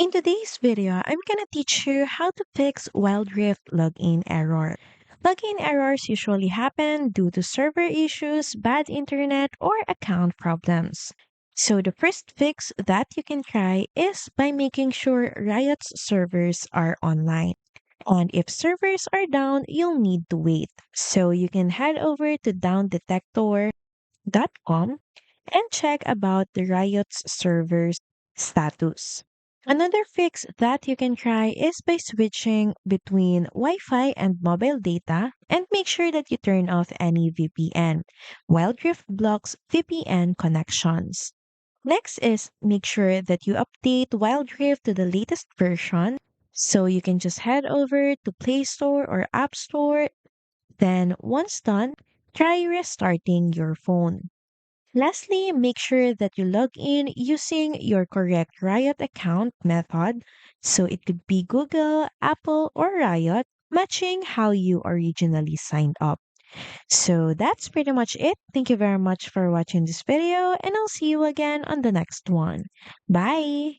In today's video, I'm gonna teach you how to fix Wildrift login error. Login errors usually happen due to server issues, bad internet, or account problems. So the first fix that you can try is by making sure Riot's servers are online. And if servers are down, you'll need to wait. So you can head over to downdetector.com and check about the Riot's server's status. Another fix that you can try is by switching between Wi Fi and mobile data and make sure that you turn off any VPN. Wildrift blocks VPN connections. Next is make sure that you update Wildrift to the latest version. So you can just head over to Play Store or App Store. Then, once done, try restarting your phone. Lastly, make sure that you log in using your correct Riot account method. So it could be Google, Apple, or Riot, matching how you originally signed up. So that's pretty much it. Thank you very much for watching this video, and I'll see you again on the next one. Bye!